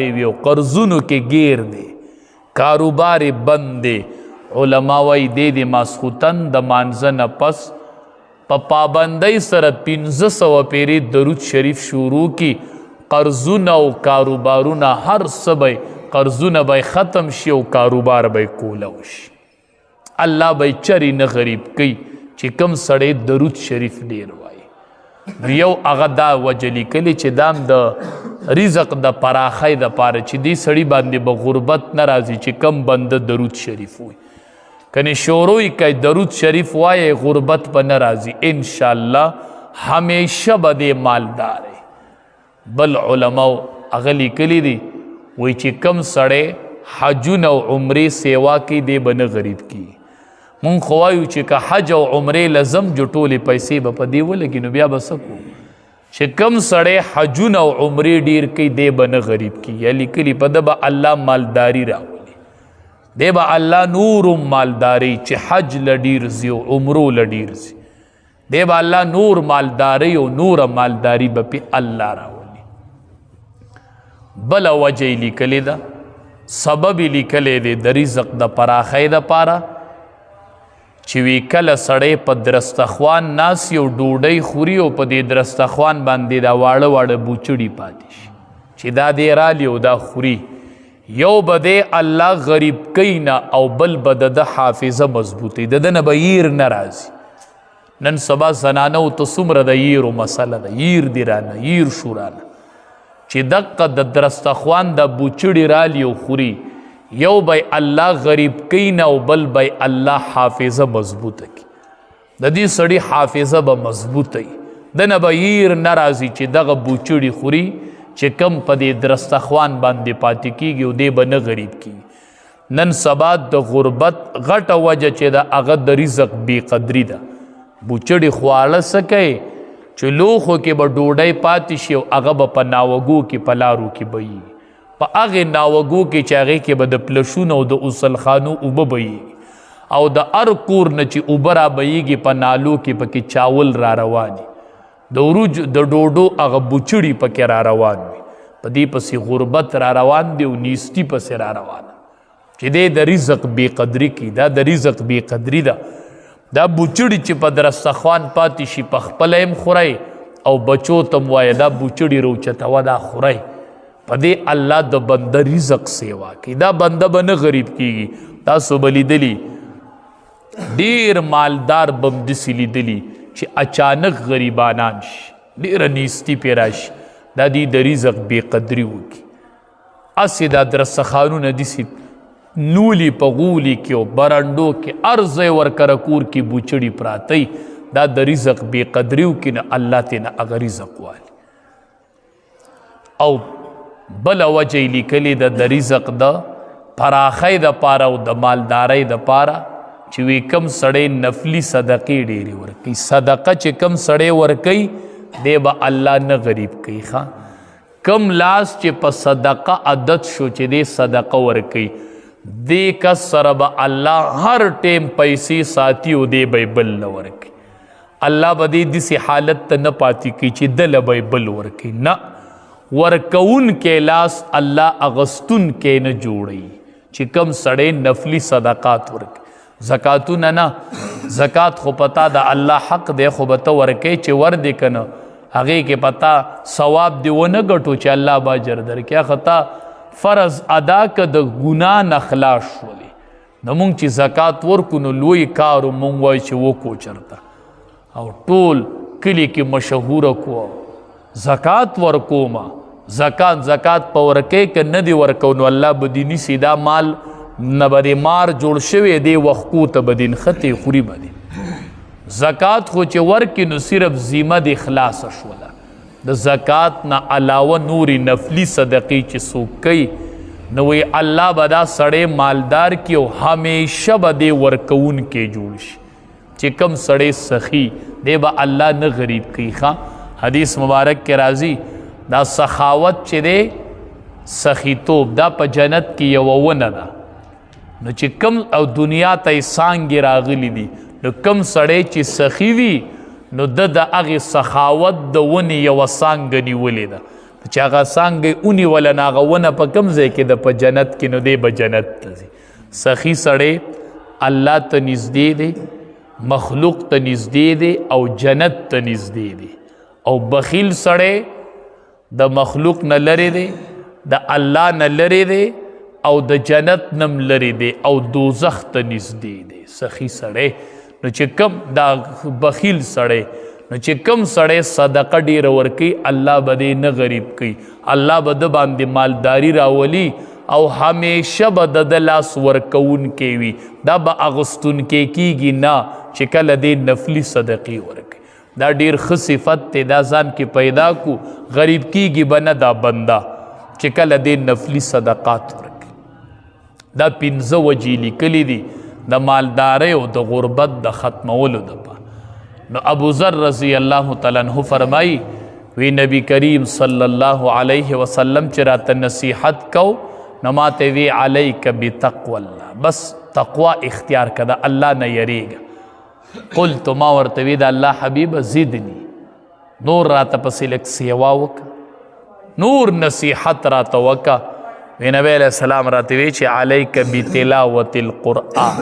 ویو قرضونو کې گیر دی کاروبار بند دی علماء وی دی ماسخوتن د مانځه نه پس په پابندۍ سره 1500 پیری درود شریف شروع کی قرضونه او کاروبارونه هر څه به قرضونه به ختم شي او کاروبار به کوله وشي الله به چری نه غریب کوي چې کم سړی درود شریف ډیر وایي یو هغه دا وجه لیکلي چې دام د رزق د پراخۍ دپاره چې دې سړي باندې به غربت نه راځي چې کم بنده درود شریف وایي کنی شروع کوي درود شریف وایي غربت به نه راځي انشاءالله همیشه به دې مالدار بل علماء هغه لیکلي دي وایي چې کم سړی حجونه او عمرې سیوا کوي دی به نه غریب کیږي مونږ خو وایو چې که حج او عمرې لزم جو ټولې پیسې به په دې ولګي نو بیا به څه کوو چې کم سړی حجونه او عمرې ډیر کوي دی به نه غریب کیږي یا لیکلي په ده به الله مالداري راولي دی به الله نور مالداري چې حج له ډیر ځي او عمرو له ډیر ځي دی به الله نور مالداري او نور مالداري به پې الله راولي بله وجه یې لیکلې ده سبب یې لیکلی دی د رزق د پراخۍ دپاره چې وی کله سړی په درستخوان ناست یو ډوډۍ خوري او په دې درستخوان باندې دا واړه واړه بوچړي پاتې شي چې دا دی رالی او دا خوري یو به دی الله غریب کوي نه او بل به د حافظه مضبوطوي د ده نه به ییر نه راځي نن سبا زنانو ته څومره د ییرو مسله ده ییر دی رانه ییر شو رانه چې دقه د درستخوان د بوچړي رالی او خوري یو بای الله غریب کوي نه او بل بای الله حافظه مضبوطه کی د دې سړي حافظه به مضبوطه وي د نه به ییر نه راځي چې دغه بوچړي خوري چې کم په دې درستخوان باندې پاتې کیږي او دی به نه غریب کیږي نن سبا د غربت غټه وجه چې د هغه د رزق بې قدري ده بوچړي خواړه څه کوي چې لوښو کې به ډوډۍ پاتې شي او هغه به په ناوګو کې په لارو کې بهیږي په هغې ناوګو کې چې هغې کې به د پلشونو او د غسلخانو اوبه بهیږي او د هر کور نه چې اوبه را بهیږي په نالو کې پکې چاول را رواني د وروج د ډوډو هغه بوچړي پکې را روان وي په دې پسې غربت را روان دی او نیستي پسې را روانه چې دی د رزق بې قدري کوي دا د رزق بې قدري ده دا بوچړي چې په درستخوان پاتې شي په خپله هم خورئ او بچو ته م وایه دا بوچړي روچتوه دا خورئ په دې الله د بنده رزق سیوا کوي دا بنده به نه غریب کیږي تاسو به لیدلي ډېر مالدار به هم داسې لیدلي چې اچانک غریبانان شي ډېره نیستي پرې راشي دا دوی د رزق بې قدري وکړي هسې دا درستخوانونه داسې نولي په غولي کې او برنډو کې هر ځای ورکره کور کې بوچړي پراته دا د رزق بې قدري وکړي نه الله ترې نه هغه رزق والي او بل وجه لیکلی د رزق د پراخۍ دپاره او د مالدارۍ دپاره چې وی کم سړی نفلي صدقې ډېرې ورکوي صدقه چې کم سړی ورکوي دی به الله نه غریب کوي ښه کم لاس چې په صدقه عادت شو چې دی صدقه ورکوي دې کس سره به الله هر ټیم پیسې ساتي او دی به بل نه ورکوي الله به دې داسې حالت ته نه پاتې کوي چې دله به بل ورکوي نه ورکون کې لاس الله اغستون کې نه جوړي چې کم سړی نفلی صدقات ورکي زکاتونه نه زکات خو پتا د الله حق دی خو به ته ورکې چې ور دی که نه هغې کې پتا ثواب دی ونه ګټو چې الله به اجر درکړي خطا فرض ادا که د ګناه نه خلاص شولې نو مونږ چې زکات ورکو نو لوی کار مونږ وایو چې وکړو چرته او ټول کلي کې مشهوره کو زکات ورکوما زکات په ورکې که نه دی ورکو نو الله به دې نیسي دا مال نه به دې مار جوړ شوی دی وښکو ته به دې نښتې خوري به دې زکات خو چې ورکې نو صرف ذمه دې خلاصه شوله د زکات نه علاوه نورې نفلي صدقې چې څوک کوي نو وی الله به دا سړی مالدار کي او همیشه به دې ورکوونکی جوړ شي چې کم سړی سخي دی به الله نه غریب کوي ښه حدیث مبارک کې راځي دا سخاوت چې دی سخیتوب دا په جنت کې یوه ونه ده نو چې کم او دنیا ته یې څانګې راغلي دي نو کم سړی چې سخي وي نو د هغې سخاوت د ونې یوه څانګه نیولې ده چې هغه څانګې ونیوله نو هغه ونه په کوم ځای کې ده په جنت کې نو دی به جنت ته ځي. سخي سړی الله ته نږدې دی، مخلوق ته نږدې دی او جنت ته نږدې دی. او بخیل سړی د مخلوق نه لرې دی، د الله نه لرې دی او د جنت نم لرې دی او دوزخ ته نږدې دی. سخي سړی نو چې کم دا بخیل سړی نو چې کم سړی صدقه ډیره ورکوي الله به دې نه غریب کوي، الله به د باندې مالداري راولي او همیشه به د لاس ورکوونکی وي. دا به اغوستونکی کیږي نه چې کله دې نفلي صدقې ورکوي. دا ډیر ښه صفت دی، دا ځان کې پیدا کو، غریب کیږي به نه دا بنده چې کله دې نفلي صدقات ورکوي. دا 15 وجې لیکلي دي د مالدارۍ او د غربت د ختمولو دپاره. نو ابو ذر رضی الله تعالی عنہ فرمایي وی نبی کریم صلی الله علیه وسلم چې راته نصیحت کو نو ماته وی علیک بتقوی الله، بس تقوا اختیار کړه، الله نه یریږه. قلت ما ورته وی د الله حبیب زدنی، نور راته پسې لږ سیوا وکړه، نور نصیحت راته وکړه. وی نبی علیہ السلام راته وی چې علیک بتلاوت القرآن،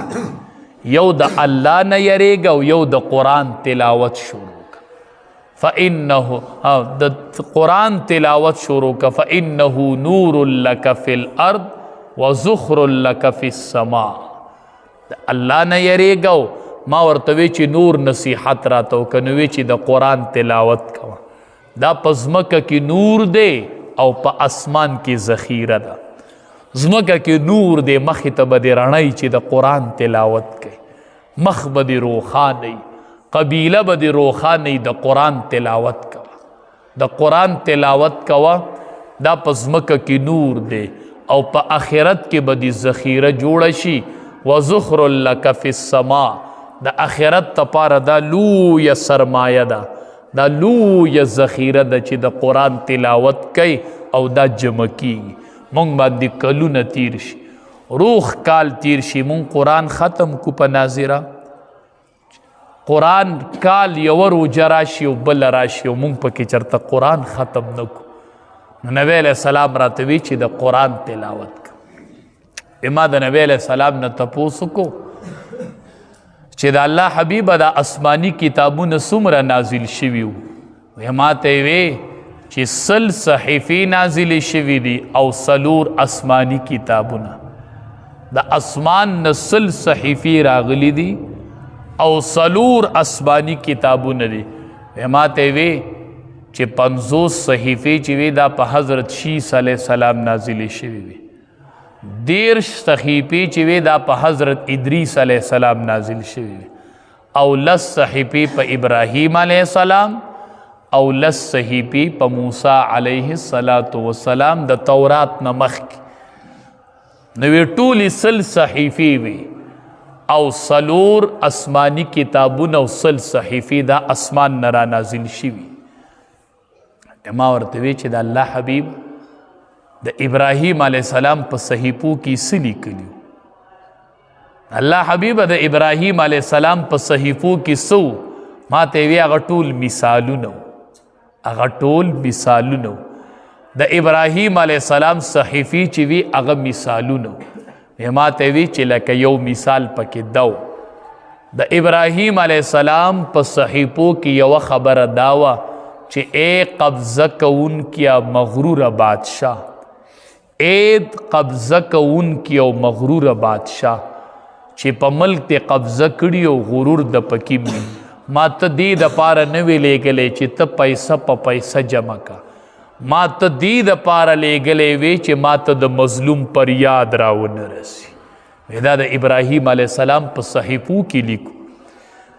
یو د الله نه یریږه او یو د قرآن تلاوت شروع فإنه د قرآن تلاوت شروع کا فإنه نور لک فی الارض وزخر لک فی السماء. الله نه یریږه ما ورته وی چې نور نصیحت راته وکړه، نو وی چې د قرآن تلاوت کوه. دا په ځمکه کې نور دی او په اسمان کې ذخیره ده. ځمکه کې نور دی، مخې ته به دې رڼی چې د قرآن تلاوت کوي، مخ به دې روښانه وي، قبیله به دې روښانه وي. د قرآن تلاوت کوه، د قرآن تلاوت کوه. دا په ځمکه کې نور دی او په آخرت کې به دې ذخیره جوړه شي. وذخر لک فی السماء، د آخرت دپاره دا لویه سرمایه ده، دا لویه ذخیره ده چې د قرآن تلاوت کوي او دا جمع کیږي. مونږ باندې کلونه تیر شي، روح کال تیر شي، مونږ قرآن ختم کو په ناظره. قرآن کال یو روجه راشي او بل راشي او مونږ پکې چرته قرآن ختم نه کو. نو نبی علیہ السلام راته وی چې د قرآن تلاوت کوه. ما د نبی علیہ السلام نه تپوس کو چې د الله حبیب د آسمانی کتابونه څومره نازل شوي وو. ما ته وی چې 100 صحیفې نازلې شوي دي او 4 آسمانی کتابونه. د اسمان نه 100 صحیفې راغلي دي او 4 آسمانی کتابونه دي. ما ته وی چې 50 صحیفې چې وي دا په حضرت شیس علیه السلام نازلې شوي وي. 10 صحیفې چې وي دا په حضرت ادریس علیه السلام نازل شوي وي. او 10 صحیفې په ابراهیم علیه السلام او 10 صحیفې په موسی علیه السلام د تورات نه مخکې. نو وی ټولې 100 صحیفې وي او 4 آسمانی کتابونه او 100 صحیفې دا اسمان نه را نازل شوي. ما ورته وی چې د الله حبیب د ابراهیم علیه السلام په صحیفو کې څه لیکلي؟ الله حبیب د ابراهیم علیه السلام په صحیفو کې څه؟ ما ته وی هغه ټول مثالونه، هغه ټول مثالونه. د ابراهیم علیه السلام صحیفې چې وي هغه مثالونه. ما ته وی چې لکه یو مثال پکې دو. د ابراهیم علیه السلام په صحیفو کې یو خبره داوه چې اے قبضه کوونکیا مغرور بادشاہ، اے قبضه کوونکی او مغرور بادشاہ چې په ملک ته قبضه کړي او غرور د پکې می، ما ته دې دپاره نه وی لیږلی چې ته پیسه په پیسه جمع کا، ما ته دې دپاره لیږلی وی چې ما ته د مظلوم پر یاد راونه رسي. دا د ابراهیم علیه السلام په صحیفو کې لیکو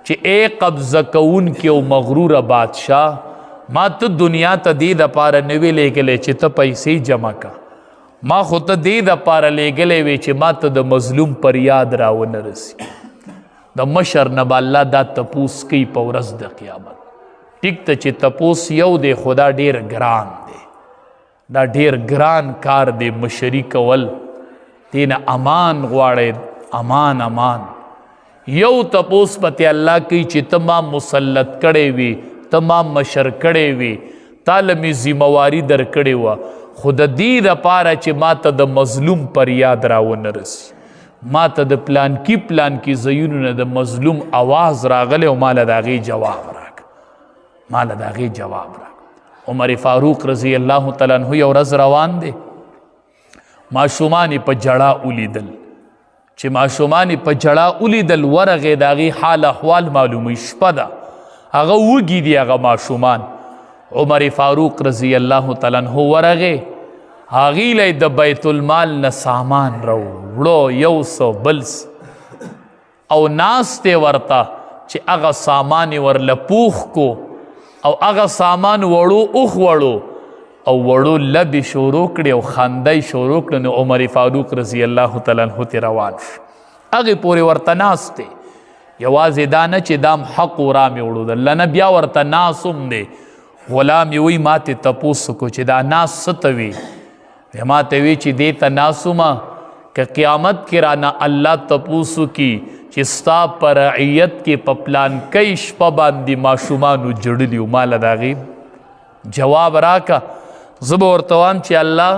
چې اے قبضه کوونکی او مغرور بادشاہ، ما ته دنیا ته دې دپاره نه وی لیږلی چې ته پیسې جمع کا، ما خو ته دې دپاره لیږلی وی چې ما ته د مظلوم پر یاد راونه رسي. د مشر نه به الله دا تپوس کوي په ورځ د قیامت. ټیک ته چې تپوس یو دی خو دا ډېر ګران دی، دا ډېر ګران کار دی مشري کول. دې نه امان غواړئ، امان امان. یو تپوس پته الله کوي چې ته ما مسلط کړی وي، ته ما مشر کړی وي، تاله مې ذمواري درکړې وه، خو د دې دپاره چې ما ته د مظلوم پر یاد راونه رسي، ما ته د پلانکي ځایونو نه د مظلوم آواز راغلی او ما له د هغې جواب راک. عمر فاروق رضی الله تعالی عنه یو ورځ روان دی، ماشومان یې په جړا ولیدل. چې ماشومان یې په جړا ولیدل، ورغې د هغې حال احوال معلوموي، شپه ده، هغه وږي دي هغه ماشومان. عمر فاروق رضی الله تعالی عنه ورغې، هغې له د بیت المال نه سامان راوړو، یو څه بل او ناستې ورته چې هغه سامان یې ورله پوخ کو او هغه سامان وړو او وړو لبې شروع کړې او خندی شروع کړه. نو عمر فاروق رضی الله تعالی عنه ته روان شو، هغې پورې ورته ناست دی. یوازې دا نه چې دام حق ورا مې وړو دله نه، بیا ورته ناس هم دی. غلام یې وایي ما ته تپوس وکړو چې دا ناس څه ته وي؟ ما ته وی چې دې ته ناسومه که قیامت کې رانه الله تپوس وکړي چې ستا په رعیت کې په پلانکۍ شپه باندې ماشومانو جړلي وو، ما له د هغې جواب راکه. زه به ورته وایم چې الله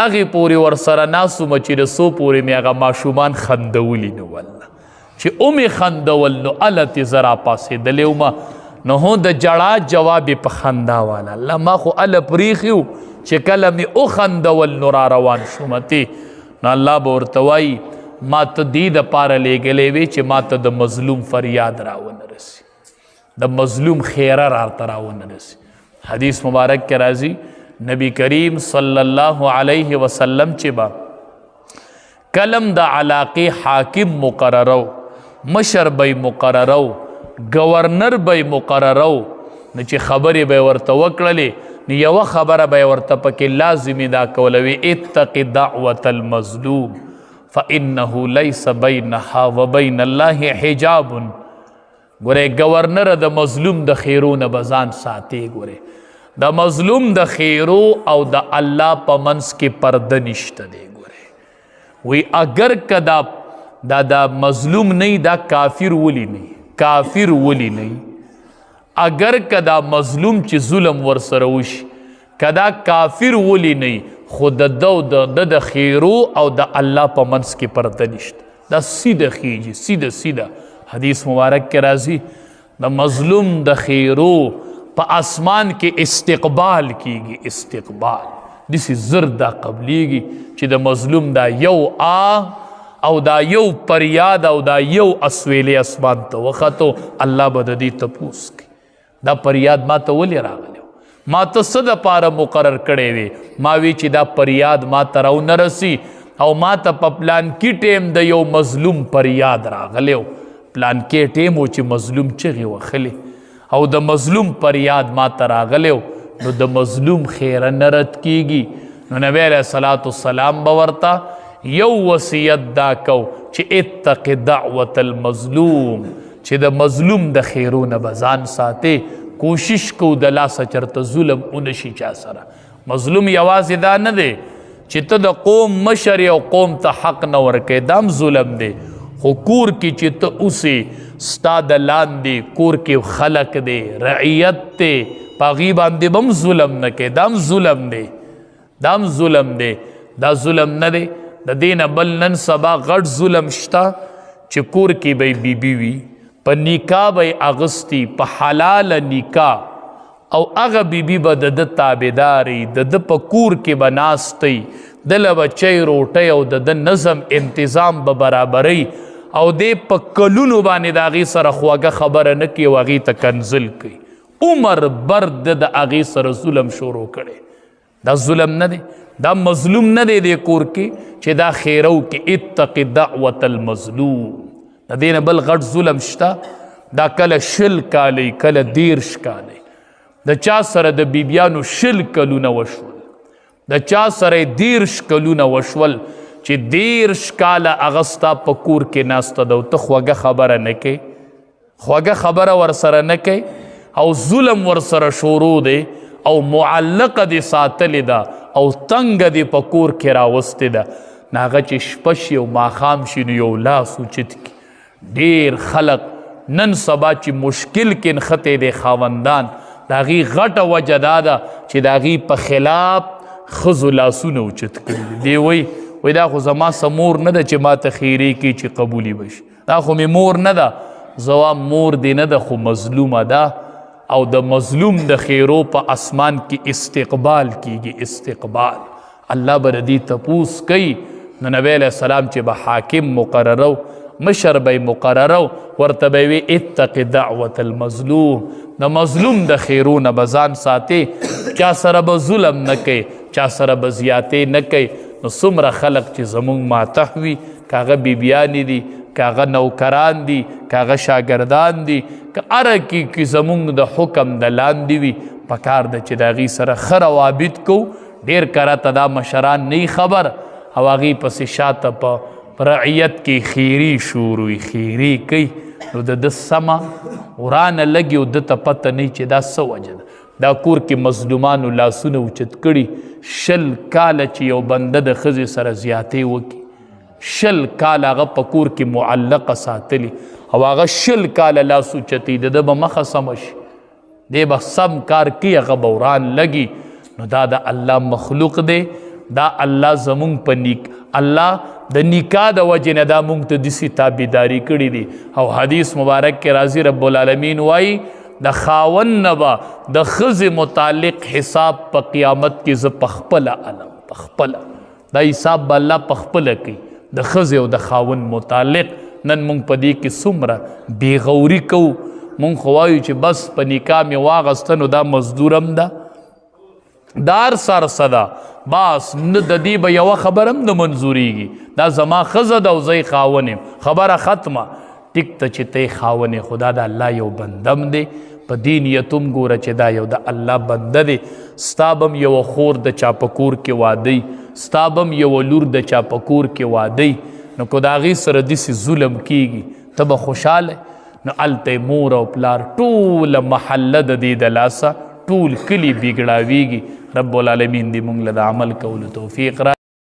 هغې پورې ورسره ناسومه چې د څو پورې مې هغه ماشومان خندولي نه والله، چې مې خندول نو هلته زه راپاڅېدلی ومه، نو هو د جړا جواب یې په خندا واله. الله ما خو هله پرېښي وو چې کله مې وخندول نو را روان شومتې. نو الله به ورته وایي ما ته دې دپاره لیږلی وې چې ما ته د مظلوم فریاد راونه رسي، د مظلوم خیره راته راونه رسي. حدیث مبارک کې راځي نبی کریم صلی الله علیه وسلم چې به کلم د علاقې حاکم مقررو، مشر به مقررو، گورنر به مقررو، نو چې خبرې به ورته وکړلې نو یوه خبره به ورته پکې لازمي دا کولوي، اتق دعوة المظلوم فإنه ليس بينها وبين الله حجاب. ګورې گورنر د مظلوم د خیرو نه به ځان ساتي. ګورې د مظلوم د خیرو او د الله په منځ کې پرده نشته دی. ګورې وی اگر که دا مظلوم نه دا کافر ولی نه، کافر ولی نه، اگر که دا مظلوم چې ظلم ورسره وشي که دا کافر ولی نه، خو د خیرو او د الله په منځ کې پرده نشته، دا سیده خیجي، سیده. حدیث مبارک کې راځي د مظلوم د خیرو په اسمان کې استقبال کیږي، استقبال داسې زر دا قبلیږي چې د مظلوم دا یو او دا یو پریاد او دا یو اسویلی اسمان ته وختو، الله به د دې تپوس کوي دا پریاد ما ته ولې راغلی، ما ته څه دپاره مقرر کړی وی؟ ما وی چې دا پریاد ما ته راونه رسي او ما ته په پلانکي ټیم د یو مظلوم پریاد راغلی و، پلانکي ټیم و چې مظلوم چغې وهلې او د مظلوم پریاد ما ته راغلی و، نو د مظلوم خیره نه رد کیږي. نو نبی علیه الصلاة والسلام به ورته یو وصیت دا کو چې اتق دعوة المظلوم، چې د مظلوم د خیرو نه به ځان ساتې، کوشش کو د لاسه چرته ظلم ونشي چا سره. مظلوم یوازې دا نه دی چې ته د قوم مشر او قوم ته حق نه ورکې، دام ظلم دی. خو کور کې چې ته اوسې ستا د لاندې کور کې خلق دی، رعیت دی، په هغې باندې به هم ظلم نه کوې، دام ظلم دی، دام ظلم دی. دا ظلم نه دی. د دې نه بل نن سبا غټ ظلم شته چې کور کې به بیبي وي، په نکاح به یې اغوستي، په حلاله نکاح، او هغه بیبي به د ده تابعداري، د ده په کور کې به ناستی، دله به چای روټۍ او د ده نظم انتظام به برابرۍ، او دی په کلونو باندې د هغې سره خوږه خبره نه کوي او هغې ته کنزل کوي، عمر بر د هغې سره ظلم شروع کړی. دا ظلم نه دی، دا مظلوم نه دی دې کور کې چې دا خیرو کې اتق دعوة المظلوم. د دې نه بل غټ ظلم شته، دا کله 20 کالی کله 30 کالی، د چا سره د بیبیانو 20 کلونه وشول، د چا سره 30 کلونه وشول چې 30 کاله هغه ستا په کور کې ناسته ده او ته خوږه خبره نه کوې، خوږه خبره ورسره نه کوې او ظلم ورسره شروع دی او معلقه دې ساتلې ده او تنګه دې په کور کې راوستې ده، نو هغه چې شپه شي او ماښام شي نو یو لاس اوچت کړي. ډېر خلق نن سبا چې مشکل کې نښتې دی خاوندان، د هغې غټه وجه دا ده چې د هغې په خلاف ښځو لاسونه اوچت کړي دی وایي دا خو زما څه مور نه ده چې ما ته خیرې کړي چې قبولي به شي دا خو مې مور نه ده زوا مور دې نه ده خو مظلومه ده او د مظلوم د خیرو په اسمان کې استقبال کیږي استقبال الله به د دې تپوس کوي نو نبی علیه السلام چې به حاکم مقررو مشر به مقررو ورته به وي اتق دعوة المظلوم د مظلوم د خیرو نه به ځان ساتې چا سره به ظلم نه کوي چا سره به زیاتې نه کوي نو څومره خلق چې زمونږ ماتح وي که هغه بیبیانې دي که هغه نوکران دي که هغه شاګردان دي که هره کې زمونږ د حکم د لاندې وي پکار ده چې د هغې سره ښه روابط کوو ډېر کرته دا مشران نه خبر او هغې پسې شاته په رعیت کې خیري شروع وي خیري کوي نو د ده سمه ورانه لګي او ده ته پته نه چې دا څه وجه ده دا کور کې مظلومانو لاسونه اوچت کړي 20 کاله چې یو بنده د ښځې سره زیاتې وکړي 20 کاله هغه په کور کې معلقه ساتلي او هغه 20 کاله لاس اوچتي د ده به مخه سمه شي دی به سم کار کوي هغه به وران لګي نو دا د الله مخلوق دی دا الله زمونږ په نیک الله د نکاح د وجې نه دا مونږ ته داسې تابعداري کړي دي او حدیث مبارک کې راځي رب العالمین وایي د خاوند نه به د ښځې متعلق حساب په قیامت کې زه پخپله علم پخپله دا حساب به الله پخپله کوي د ښځې او د خاوند متعلق نن مونږ په دې کې څومره بېغوري کوو مونږ خو وایو چې بس په نکاح مې واغسته نو دا مزدورم ده دار سر صدا باس نه د دې به یوه خبره هم نه منظورېږي دا زما ښځه ده او زه یې خاوند یم خبره ختمه ټیک ته چې ته یې خاوند یې خو دا د الله یو بندم دی په دې نیت هم ګوره چې دا یو د الله بنده دی ستا به هم یوه خور د چا په کور کې واده ستا به هم یوه لور د چا په کور کې واده نو که د هغې سره داسې ظلم کیږي ته به خوشحاله نو هلته مور او پلار ټوله محله د دې د لاسه ټول کلی بګړاویږي رب العالمین دې مونږ له د عمل کولو توفیق را